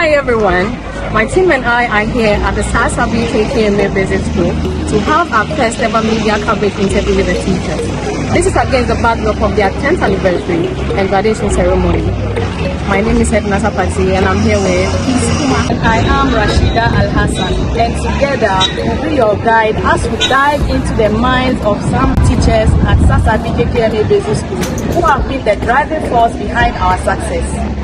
Hi everyone, my team and I are here at the Saasabi K.K.M.A Basic School to have our first ever media coverage interview with the teachers. This is against the backdrop of their 10th anniversary and graduation ceremony. My name is Headteacher and I'm here with and I am Rashida Al-Hassan, and together we'll be your guide as we dive into the minds of some teachers at Saasabi K.K.M.A Basic School who have been the driving force behind our success.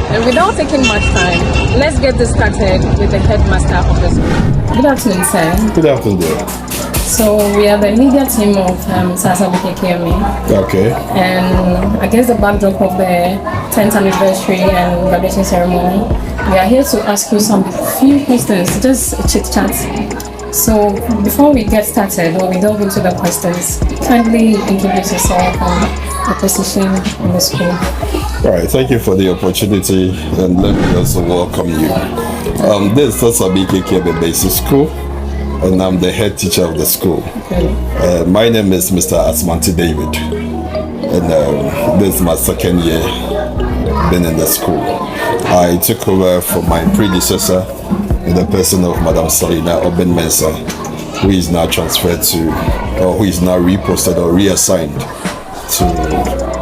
And without taking much time, let's get this started with the headmaster of the school. Good afternoon, sir. Good afternoon. So we are the media team of Saasabi K.K.M.A. Okay. And against the backdrop of the 10th anniversary and graduation ceremony, we are here to ask you some few questions, just chit chat. So before we get started, or we delve into the questions, kindly introduce yourself and the position in the school. All right, thank you for the opportunity, and let me also welcome you. This is Saasabi K.K.M.A Basic School, and I'm the head teacher of the school. Okay. My name is Mr. Asmanti David, and this is my second year being in the school. I took over from my predecessor in the person of Madam Salina Oben Mensa, who is now transferred to, or who is now reposted or reassigned to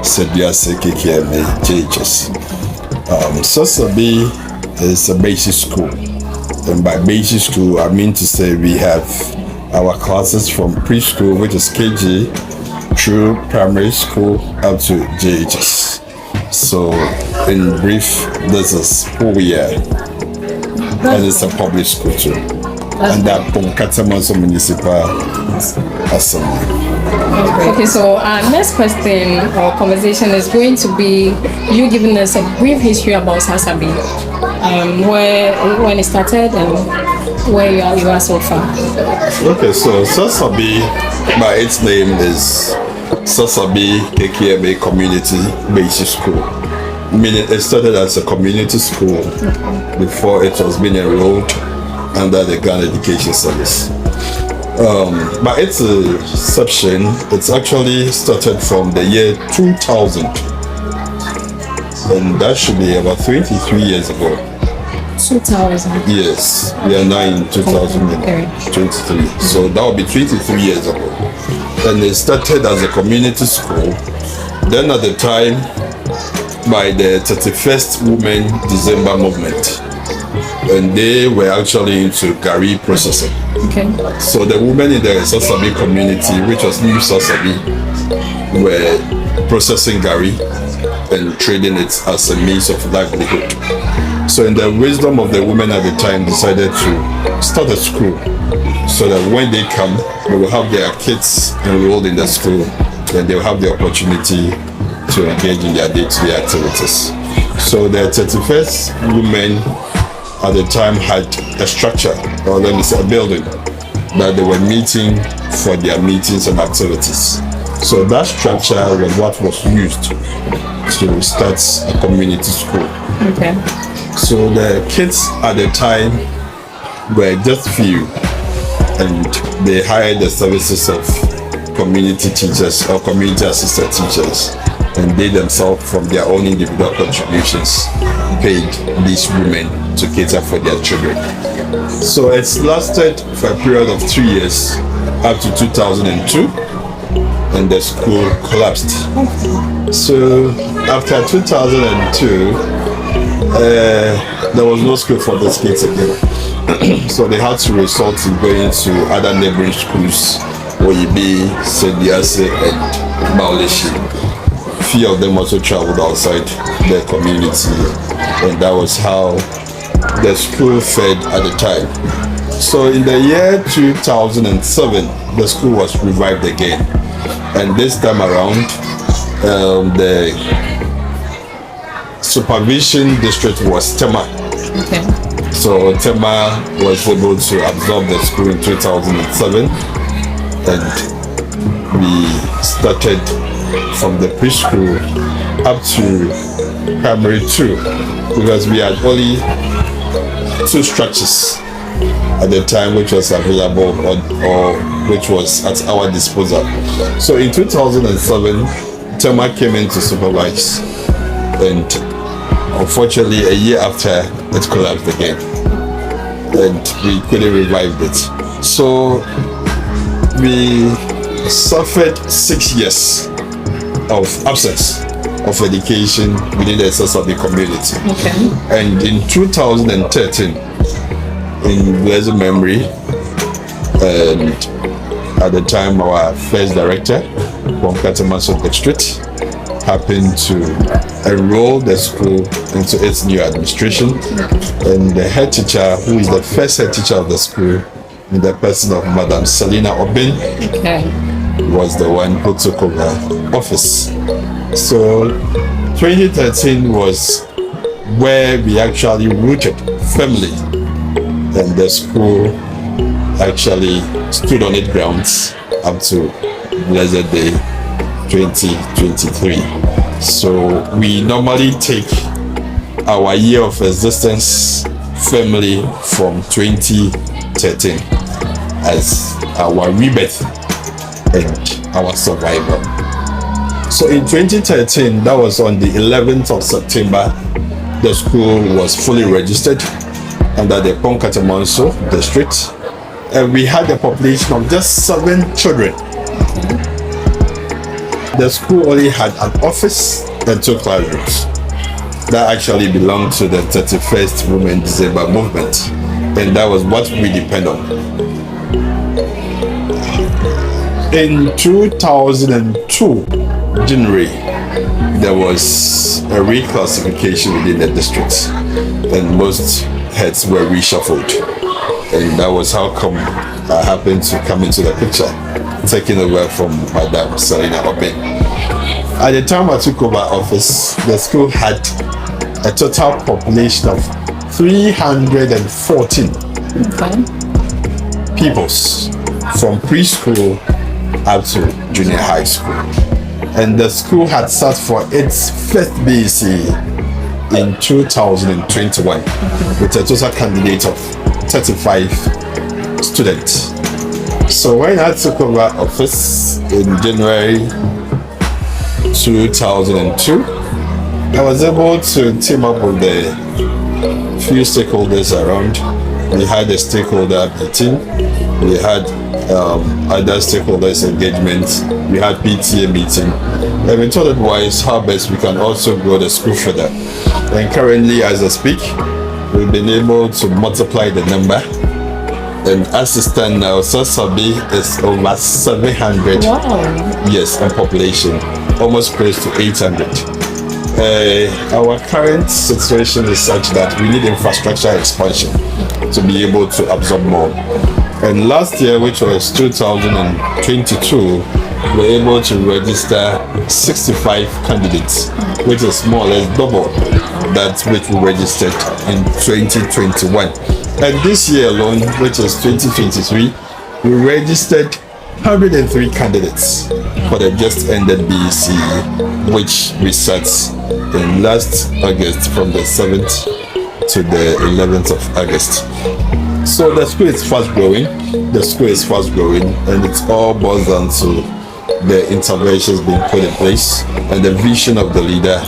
K.K.M.A JHS. Saasabi is a basic school, and by basic school I mean to say we have our classes from preschool, which is KG, through primary school up to JHS. So in brief, this is who we are, and it's a public school too, and that KKMA Municipal Assembly. Okay, so our next question or conversation is going to be you giving us a brief history about Saasabi, when it started and where you are so far. Okay, so Saasabi, by its name, is Saasabi K.K.M.A Community Basic School. Meaning it started as a community school before it was being enrolled under the Ghana Education Service. By its inception, it's actually started from the year 2000, and that should be about 23 years ago. 2000? Yes, we are now in 2023, so that will be 23 years ago. And it started as a community school. Then at the time, by the 31st Women December movement, and they were actually into Gari processing. Okay. So the women in the Saasabi community, which was New Saasabi, were processing Gari and trading it as a means of livelihood. So in the wisdom of the women at the time, decided to start a school so that when they come, they will have their kids enrolled in the school, and they will have the opportunity to engage in their day-to-day activities. So the 31st women at the time had a structure, or let me say a building, that they were meeting for their meetings and activities. So that structure was what was used to start a community school. Okay. So the kids at the time were just few, and they hired the services of community teachers or community assistant teachers, and they themselves from their own individual contributions paid these women to cater for their children. So it's lasted for a period of 3 years up to 2002, and the school collapsed. So after 2002, there was no school for these kids again. So they had to resort to going to other neighboring schools, Oyibi, Sediase, and Mauleshi. Few of them also traveled outside their community, and that was how the school fed at the time. So in the year 2007, the school was revived again, and this time around, the supervision district was Tema. Okay. So Tema was able to absorb the school in 2007, and we started from the preschool up to primary 2, because we had only 2 structures at the time which was available or which was at our disposal. So in 2007, Tema came in to supervise, and unfortunately a year after it collapsed again, and we couldn't revive it. So we suffered 6 years of absence of education within the Saasabi community. Okay. And in 2013, in blessed memory, and at the time our first director from KKMA district happened to enroll the school into its new administration, and the head teacher, who is the first head teacher of the school, in the person of Madam Selina Obin, was the one who took over office. So 2013 was where we actually rooted firmly, and the school actually stood on its grounds up to blessed day 2023. So we normally take our year of existence firmly from 2013 as our rebirth and our survival. So in 2013, that was on the 11th of September, the school was fully registered under the KKMA district, and we had a population of just 7 children. The school only had an office and 2 classrooms that actually belonged to the 31st Women December movement, and that was what we depend on. In 2002, January, there was a reclassification within the district, and most heads were reshuffled, and that was how come I happened to come into the picture, taking over from Madam Selina Obin. At the time I took over office, the school had a total population of 314 pupils from preschool up to junior high school. And the school had sat for its first BEC in 2021 with a total candidate of 35 students. So when I took over office in January 2002, I was able to team up with the few stakeholders around. We had a stakeholder meeting, we had other stakeholders engagement, we had PTA meeting, and we thought it wise how best we can also grow the school further. And currently, as I speak, we've been able to multiply the number, and as it stands now, Saasabi is over 700. Wow. Yes, in population, almost close to 800. Our current situation is such that we need infrastructure expansion to be able to absorb more. And last year, which was 2022, we were able to register 65 candidates, which is more or less double that which we registered in 2021. And this year alone, which is 2023, we registered 103 candidates for the just ended BEC, which we sat in last August from the 7th to the 11th of August. So the school is fast growing, and it all boils down to the interventions being put in place and the vision of the leader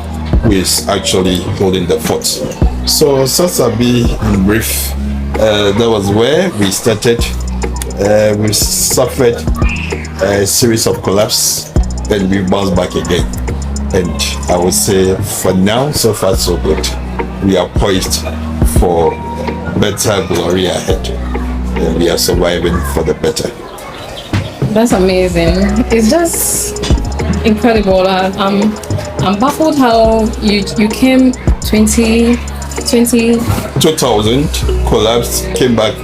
who is actually holding the fort. So Saasabi, in brief, that was where we started. We suffered a series of collapse, and we bounced back again. And I would say for now, so far so good. We are poised for better glory ahead, and we are surviving for the better. That's amazing. It's just incredible. I'm baffled how you came 2020. 2000 collapsed, came back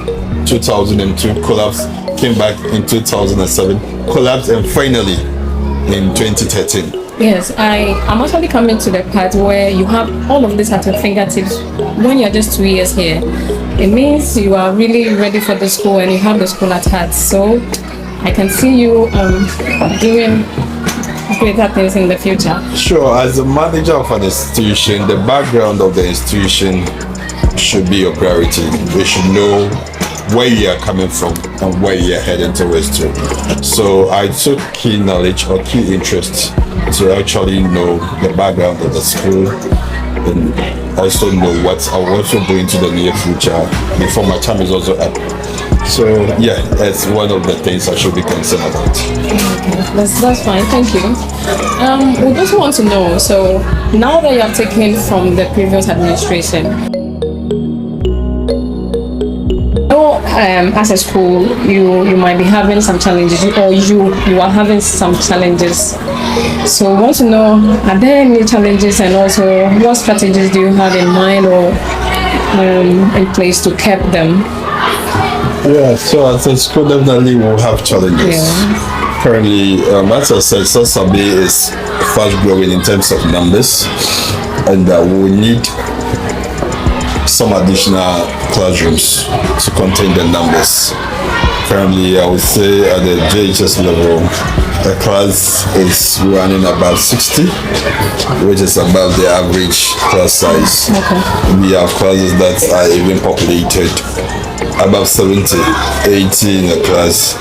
2002, collapsed, came back in 2007, collapsed, and finally in 2013. Yes, I'm actually coming to the part where you have all of this at your fingertips when you're just 2 years here. It means you are really ready for the school and you have the school at heart. So I can see you doing greater things in the future. Sure, as a manager of an institution, the background of the institution should be your priority. You should know where you are coming from and where you are heading towards to. So I took key knowledge or key interest to actually know the background of the school, and also know what I'll also go into the near future before my time is also up. So yeah, that's one of the things I should be concerned about. That's fine, thank you. We also want to know, so now that you have taken from the previous administration, as a school, you might be having some challenges, or you are having some challenges. So we want to know, are there any challenges, and also what strategies do you have in mind or in place to curb them? Yeah, so as a school, definitely we'll have challenges. Yeah. Currently, as I said, Saasabi is fast growing in terms of numbers, and we need some additional classrooms to contain the numbers. Currently, I would say at the JHS level, the class is running about 60, which is above the average class size. Okay. We have classes that are even populated above 70, 80 in a class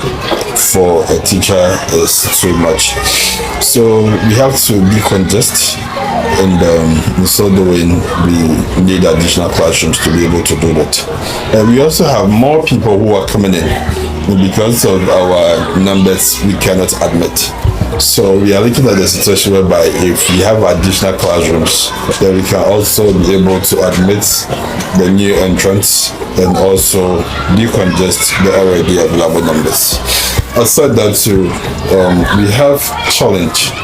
for a teacher is too much. So we have to decongest, and in so doing, we need additional classrooms to be able to do that. And we also have more people who are coming in. Because of our numbers, we cannot admit. So we are looking at the situation whereby if we have additional classrooms, then we can also be able to admit the new entrants and also decongest the already available numbers. Aside that too, we have challenge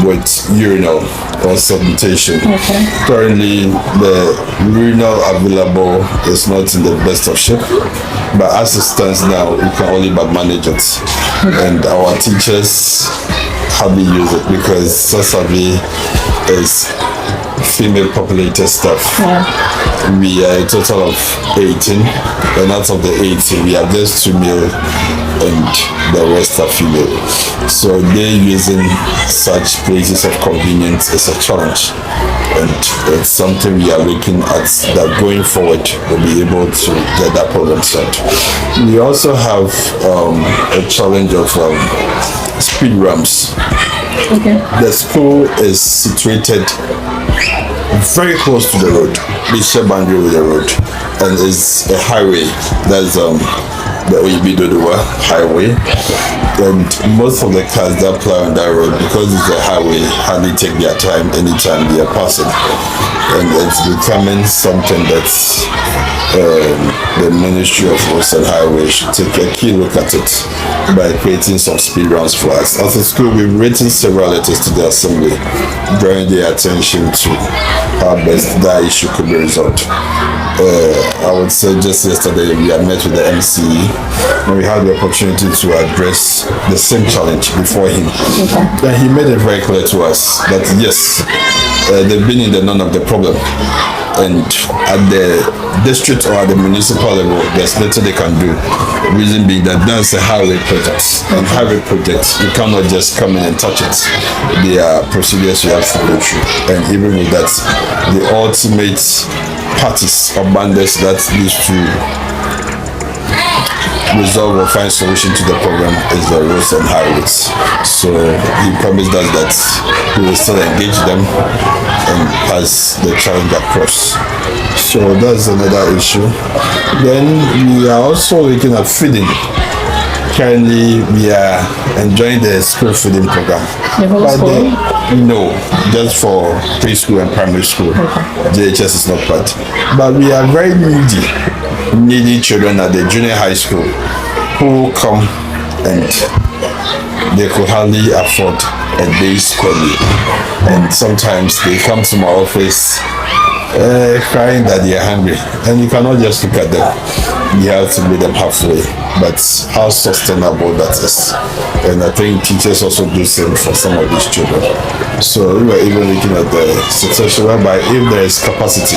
with urinal or sanitation. Okay. Currently, the urinal available is not in the best of shape, but as it stands now, we can only but manage it. And our teachers hardly use it because Saasabi is female populated staff. Yeah. We are a total of 18, and out of the 18, we have just 2 male and the rest are female. So they using such places of convenience is a challenge, and it's something we are looking at that going forward we'll be able to get that problem solved. We also have a challenge of speed ramps. Okay. The school is situated very close to the road, we share boundary with the road, and it's a highway. That's the Oyibidodowa highway, and most of the cars that ply on that road, because it's a highway, hardly take their time anytime they are passing, and it's becoming something that's the Ministry of Roads and Highways should take a key look at it by creating some speed rounds for us. As a school, we've written several letters to the Assembly drawing their attention to how best that issue could be resolved. I would say just yesterday we had met with the MCE and we had the opportunity to address the same challenge before him. And he made it very clear to us that yes, they've been in the none of the problem. And at the district or at the municipal level, there's little they can do. Reason being that that's a highway project. And highway projects, you cannot just come in and touch it. There are procedures you have to go through. And even with that, the ultimate parties or bandits that needs to resolve or find solution to the problem is the roads and highways. So he promised us that he will still engage them and pass the challenge across. So that's another issue. Then we are also looking at feeding. Currently, we are enjoying the school feeding program. The whole school? No, just for preschool and primary school. JHS is not part. But we are very needy children at the junior high school who come and they could hardly afford a day's school meal. And sometimes they come to my office crying that they are hungry, and you cannot just look at them. You have to meet them halfway. But how sustainable that is, and I think teachers also do same for some of these children. So we are even looking at the situation whereby if there is capacity,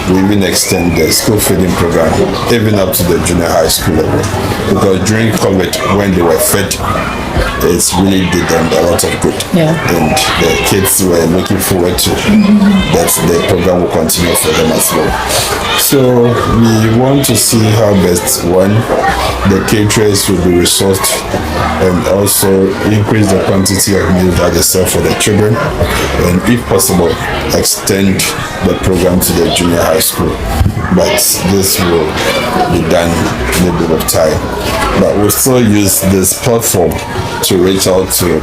we even extend the school feeding program even up to the junior high school level, because during COVID when they were fed it's really did them a lot of good. Yeah. And the kids were looking forward to that the program will continue for them as well. So we want to see how best one, the caterers will be resourced and also increase the quantity of meal that they serve for the children, and if possible extend the program to the junior high school. But this will be done in a bit of time. But we'll still use this platform to reach out to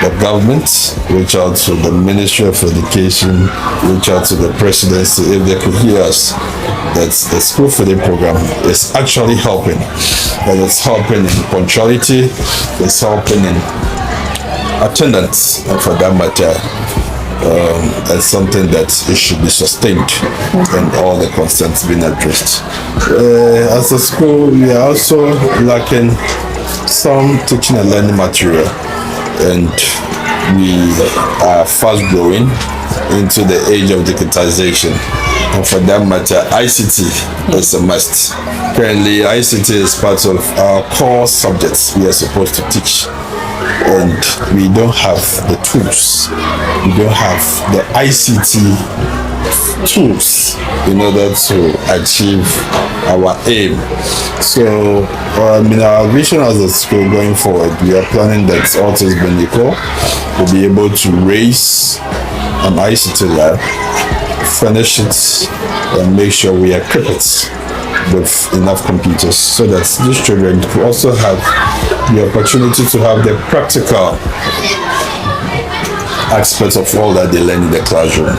the government, reach out to the Ministry of Education, reach out to the presidency if they could hear us that the school feeding program is actually helping. And it's helping in punctuality, it's helping in attendance, and for that matter, it's something that it should be sustained and all the concerns being addressed. As a school, we are also lacking some teaching and learning material, and we are fast growing into the age of digitization, and for that matter, ICT is a must. Currently, ICT is part of our core subjects we are supposed to teach, and we don't have the tools, we don't have the ICT tools in order to achieve our aim. So our vision as a school going forward, we are planning that Autos Bendico will be able to raise an ICT lab, furnish it, and make sure we equip it with enough computers so that these children could also have the opportunity to have the practical aspects of all that they learn in the classroom.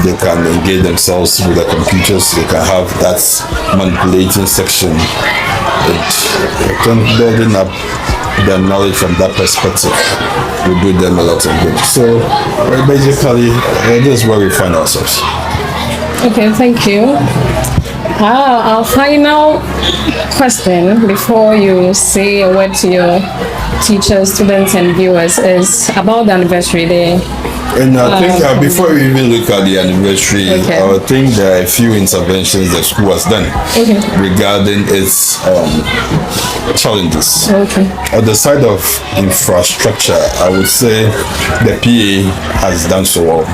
They can engage themselves with the computers, they can have that manipulating section, and building up their knowledge from that perspective will do them a lot of good. So basically, this is where we find ourselves. Okay, thank you. Our final question before you say a word to your teachers, students, and viewers is about the anniversary day. And I think before we even look at the anniversary, I think there are a few interventions the school has done regarding its challenges. On the side of infrastructure, I would say the PA has done so well.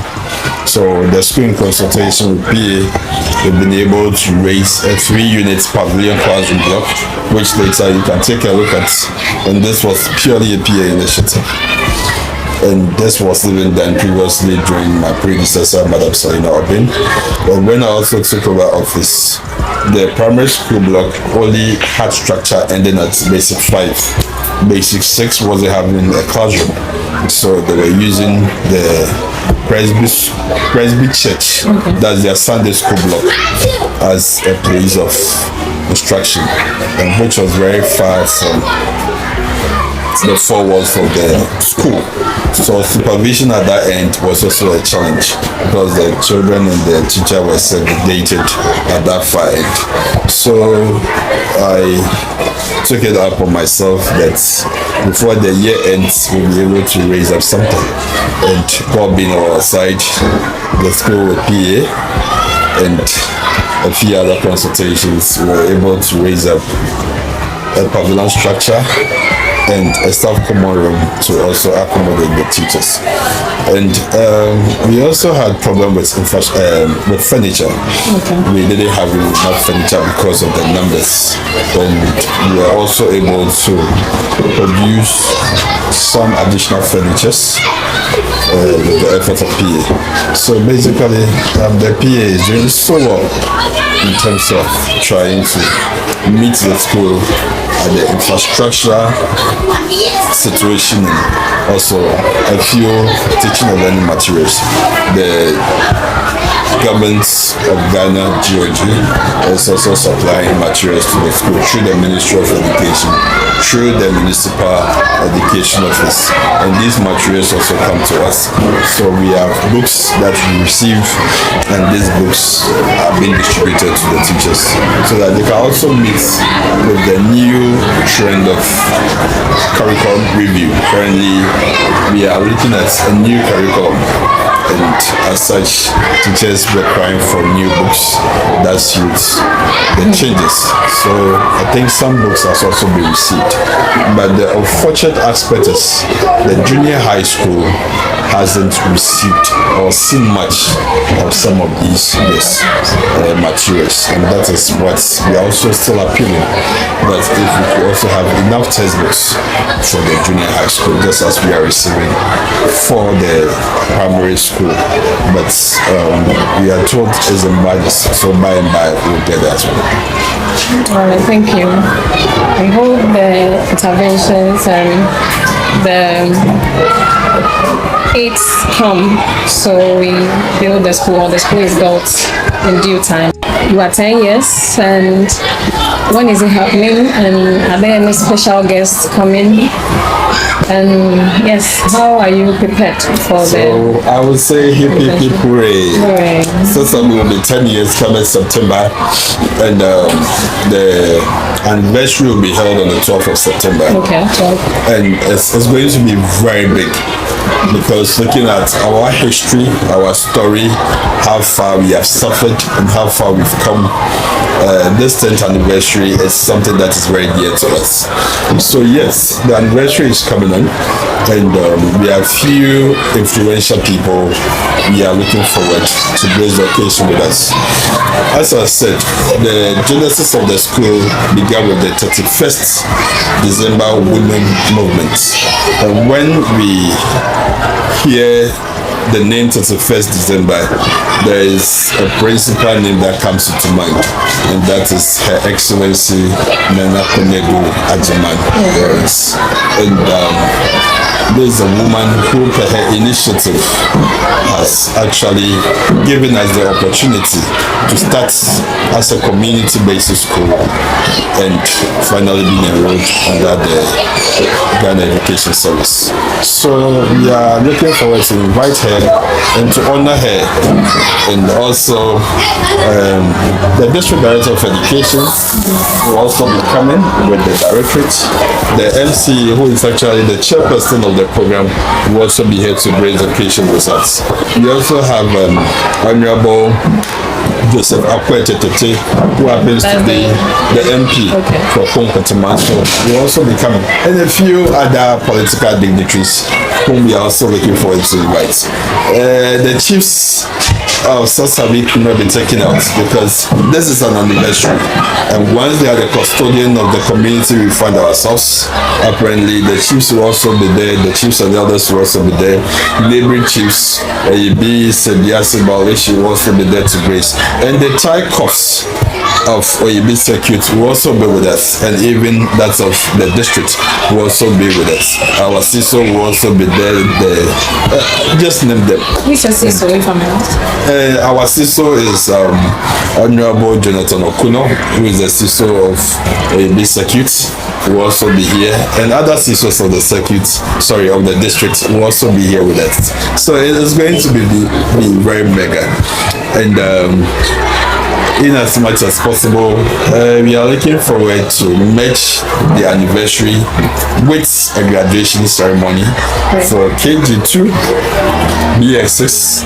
So the school in consultation with PA, we've been able to raise a 3-unit pavilion classroom block, which later you can take a look at. And this was purely a PA initiative. And this was even done previously during my predecessor, Madam Salina Obin. But when I also took over office, the primary school block only had structure ending at basic 5. Basic 6 wasn't having a classroom. So they were using the Presby Church, that's their Sunday school block, as a place of instruction, and which was very far from the 4 walls of the school. So supervision at that end was also a challenge because the children and the teacher were segregated at that far end. So I took it up on myself that before the year ends, we'll be able to raise up something. And God being on our side, the school with PA and a few other consultations, we were able to raise up a pavilion structure and a staff common room to also accommodate the teachers. And we also had problem with furniture. We didn't have enough furniture because of the numbers, and we were also able to produce some additional furnitures with the effort of PA. So basically, the PA is doing so well in terms of trying to meet the school at the infrastructure situation, and also a few teaching and learning materials. The government of Ghana, GOG, is also supplying materials to the school through the Ministry of Education, through the Municipal Education Office, and these materials also come to us. So we have books that we receive, and these books are being distributed to the teachers so that they can also meet with the new trend of curriculum review. Currently, we are looking at a new curriculum and as such, teachers were crying for new books that suit the changes. So I think some books has also been received. But the unfortunate aspect is the junior high school hasn't received or seen much of some of these materials, and that is what we are also still appealing. But if we could also have enough textbooks for the junior high school, just as we are receiving for the primary school, but we are told it's in budget, so by and by we'll get that one. All right, thank you. I hope the interventions and the aids come so we build the school, or the school is built in due time. You are 10 years, and when is it happening, and are there any special guests coming? And yes, how are you prepared for So I would say hip hip hip hooray. Saasabi will be 10 years coming September, and the anniversary will be held on the 12th of September. Okay. And it's going to be very big, because looking at our history, our story, how far we have suffered and how far we've come, this 10th anniversary is something that is very dear to us. So yes, the anniversary is coming on, and we have few influential people we are looking forward to grace the occasion with us. As I said, the genesis of the school began with the 31st December Women Movement. And when we hear the name 31st December, there is a principal name that comes into mind, and that is Her Excellency Nana Konegu Ajaman. Yes. And this is a woman who, per her initiative, has actually given us the opportunity to start as a community-based school and finally being enrolled under the Ghana Education Service. So we are looking forward to invite her and to honor her, and also the District Director of Education will also be coming with the directorate. The MC, who is actually the chairperson of the program, will also be here to grace the occasion with us. We also have Honorable Joseph Akwete, who happens to be the MP for Konkotama, so will also be coming, and a few other political dignitaries whom we are also looking forward to invite. The chiefs of Saasabi could not be taken out because this is an anniversary, and once they are the custodian of the community we find ourselves, apparently the chiefs will also be there, the chiefs and the elders will also be there, neighboring chiefs, Oyibi, Sebiasi, Balishi will also be there to grace, and the Tchaikovs of Oyibi Circuit will also be with us, and even that of the district will also be with us. Our CISO will also be there, just name them. Which is CISO, if I'm not? Our CISO is Honorable Jonathan Okuno, who is the CISO of Oyibi Circuit, will also be here, and other CISOs of the circuit, of the district, will also be here with us. So it is going to be very mega, and in as much as possible, we are looking forward to match the anniversary with a graduation ceremony for KG2, BX6,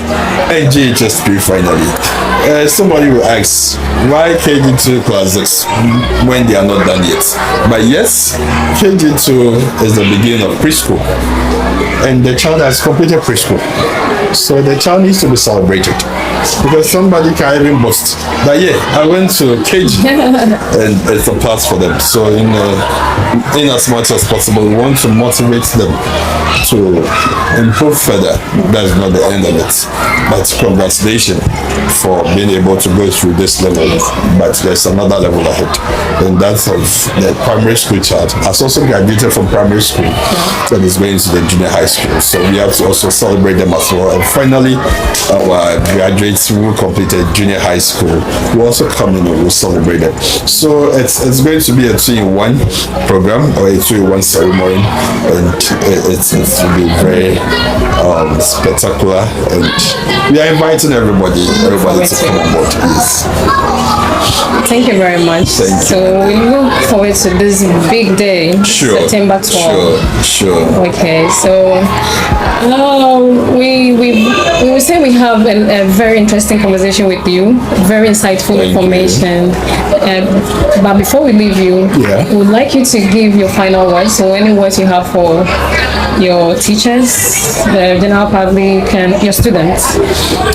and GHS3 finally. Somebody will ask, why KG2 classes when they are not done yet? But yes, KG2 is the beginning of preschool, and the child has completed preschool. So the child needs to be celebrated, because somebody can even boast that, yeah, I went to KG and it's a plus for them. So in as much as possible, we want to motivate them to improve further. That's not the end of it, but congratulations for being able to go through this level, but there's another level ahead, and that's of the primary school child has also graduated from primary school and is going to the junior high school, so we have to also celebrate them as well. And finally, our graduate mates who completed junior high school will also come in and we'll celebrate it. So it's going to be a 2-in-1 program or a 2-in-1 ceremony, and it's will be very spectacular, and we are inviting everybody to come on board. Yes. Thank you very much. So we look forward to this big day, September 12th. Sure. Okay, so we will say we have a very interesting conversation with you, very insightful information. But before we leave you, we would like you to give your final words. So any words you have for your teachers, the general public, and your students.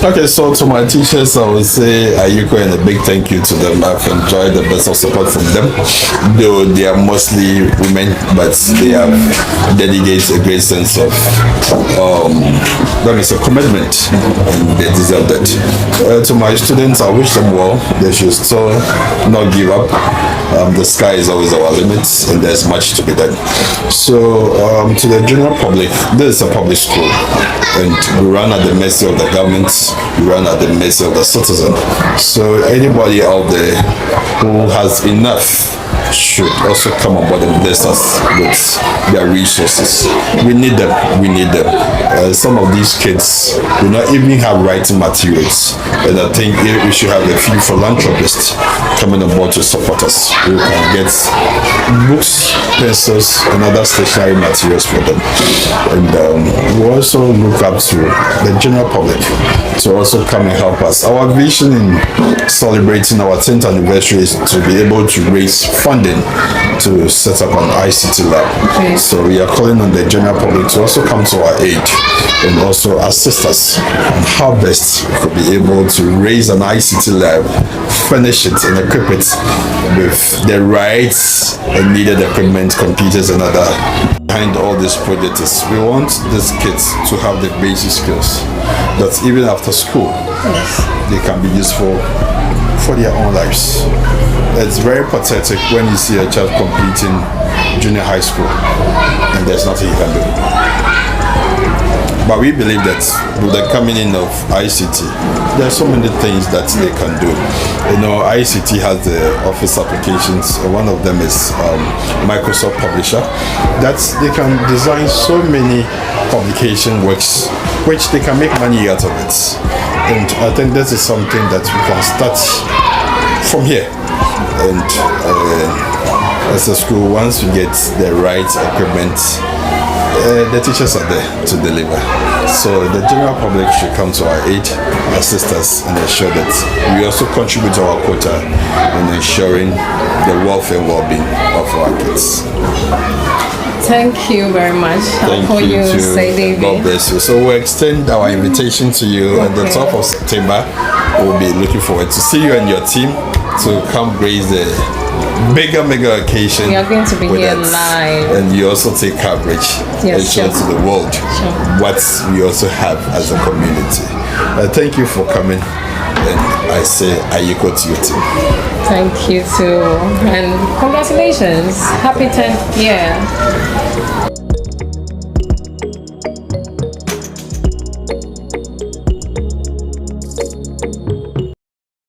Okay, so to my teachers, I would say Ayuko, and a big thank you to them. I've enjoyed the best of support from them, though they are mostly women, but they have dedicated a great sense of a commitment, and they deserve that. To my students, I wish them well. They should still not give up. The sky is always our limit, and there's much to be done. So to the general public, this is a public school, and we run at the mercy of the government, we run at the mercy of the citizen. So anybody out there who has enough should also come on board and bless us with their resources. We need them. Some of these kids do not even have writing materials, and I think we should have a few philanthropists coming on board to support us. We can get books, pencils, and other stationery materials for them. And we also look up to the general public to also come and help us. Our vision in celebrating our 10th anniversary is to be able to raise funding to set up an ICT lab. So we are calling on the general public to also come to our aid and also assist us on how best we could be able to raise an ICT lab, furnish it and equip it with the right and needed equipment, computers and other. Behind all this project is we want these kids to have the basic skills that even after school they can be useful for their own lives. It's very pathetic when you see a child completing junior high school and there's nothing he can do. But we believe that with the coming in of ICT, there are so many things that they can do. You know, ICT has the office applications. One of them is Microsoft Publisher. That they can design so many publication works, which they can make money out of it. And I think this is something that we can start from here. And as a school, once we get the right equipment, the teachers are there to deliver. So the general public should come to our aid, assist us, and ensure that we also contribute to our quota in ensuring the welfare and well-being of our kids. Thank you very much. Thank you too. God bless you. So we'll extend our invitation to you at the top of September. We'll be looking forward to see you and your team to come grace the mega occasion. We are going to be here live, and you also take coverage and show to the world what we also have as a community. Thank you for coming, and I say Ayuko to your team. Thank you too, and congratulations, happy 10th year.